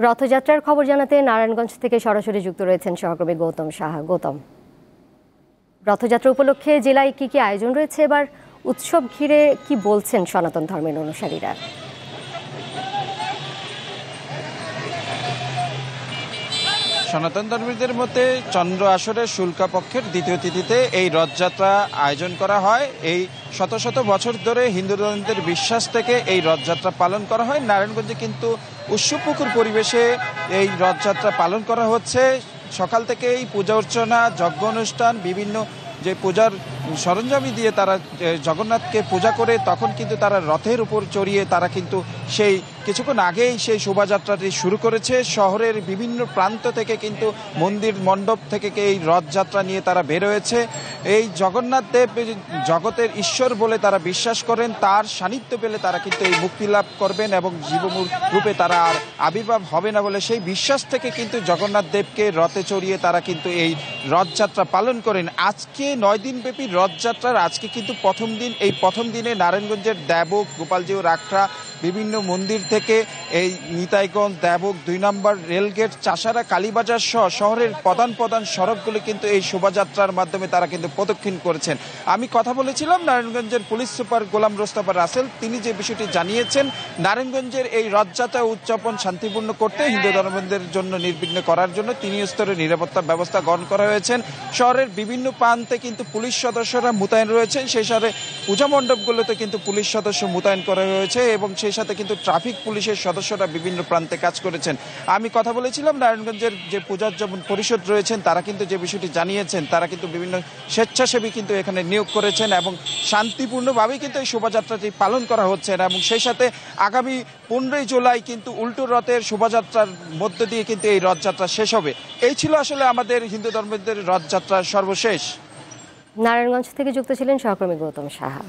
রথযাত্রার খবর জানাতে নারায়ণগঞ্জ থেকে সরাসরি যুক্ত রয়েছেন সহকর্মী গৌতম সাহা। গৌতম, রথযাত্রা উপলক্ষে জেলায় কি কি আয়োজন রয়েছে, এবার উৎসব ঘিরে কি বলছেন সনাতন ধর্মের অনুসারীরা? সনাতন ধর্মীদের মতে চন্দ্র আসরের শুল্কা পক্ষের দ্বিতীয় তিথিতে এই রথযাত্রা আয়োজন করা হয়। এই শত শত বছর ধরে হিন্দু ধর্মীদের বিশ্বাস থেকে এই রথযাত্রা পালন করা হয়। নারায়ণগঞ্জে কিন্তু উৎসবমুখর পরিবেশে এই রথযাত্রা পালন করা হচ্ছে। সকাল থেকে এই পূজা অর্চনা, যজ্ঞ অনুষ্ঠান, বিভিন্ন যে পূজার সরঞ্জামি দিয়ে তারা জগন্নাথকে পূজা করে তখন কিন্তু তারা রথের উপর চড়িয়ে তারা কিন্তু সেই কিছুক্ষণ আগেই সেই শোভাযাত্রাটি শুরু করেছে। শহরের বিভিন্ন প্রান্ত থেকে কিন্তু মন্দির মণ্ডপ থেকে এই রথযাত্রা নিয়ে তারা বের হয়েছে। এই জগন্নাথ দেব জগতের ঈশ্বর বলে তারা বিশ্বাস করেন, তার সান্নিধ্য পেলে তারা কিন্তু এই মুক্তি লাভ করবেন এবং জীবমূল রূপে তারা আর আবির্ভাব হবে না বলে সেই বিশ্বাস থেকে কিন্তু জগন্নাথ দেবকে রথে চড়িয়ে তারা কিন্তু এই রথযাত্রা পালন করেন। আজকে 9 দিনব্যাপী রথযাত্রার আজকে কিন্তু প্রথম দিন। এই প্রথম দিনে নারায়ণগঞ্জের দেবক, গোপালজিউ, রাখড়া, বিভিন্ন মন্দির থেকে এই নিতাইগঞ্জ, দেবক, 2 নম্বর রেলগেট, চাষারা, কালীবাজার সহ শহরের প্রধান প্রধান সড়কগুলি কিন্তু এই শোভাযাত্রার মাধ্যমে তারা কিন্তু প্রদক্ষিণ করেছেন। আমি কথা বলেছিলাম নারায়ণগঞ্জের পুলিশ সুপার গোলাম মোস্তফা রাসেল। তিনি যে বিষয়টি জানিয়েছেন, নারায়ণগঞ্জের এই রথযাত্রা উদযাপন শান্তিপূর্ণ করতে হিন্দু ধর্মীয়দের জন্য নির্বিঘ্ন করার জন্য 3 স্তরের নিরাপত্তা ব্যবস্থা গ্রহণ করা হয়েছে। শহরের বিভিন্ন প্রান্তে কিন্তু পুলিশ সদস্যরা মোতায়েন রয়েছেন। সেই সাথে পূজা মণ্ডপগুলোতে কিন্তু পুলিশ সদস্য মোতায়েন করা হয়েছে এবং সেই সাথে কিন্তু ট্রাফিক পুলিশের সদস্যরা বিভিন্ন প্রান্তে কাজ করেছেন। আমি কথা বলেছিলাম নারায়ণগঞ্জের যে পূজা উদযাপন পরিষদ রয়েছেন তারা কিন্তু যে বিষয়টি জানিয়েছেন, তারা কিন্তু বিভিন্ন স্বেচ্ছাসেবী কিন্তু এখানে নিয়োগ করেছেন এবং শান্তিপূর্ণভাবেই কিন্তু এই শোভাযাত্রাটি পালন করা হচ্ছে এবং সেই সাথে আগামী 15ই জুলাই কিন্তু উল্টো রথের শোভাযাত্রার মধ্য দিয়ে কিন্তু এই রথযাত্রা শেষ হবে। এই ছিল আসলে আমাদের হিন্দু ধর্মীদের রথযাত্রার সর্বশেষ। নারায়ণগঞ্জ থেকে যুক্ত ছিলেন সহকর্মী গৌতম সাহা।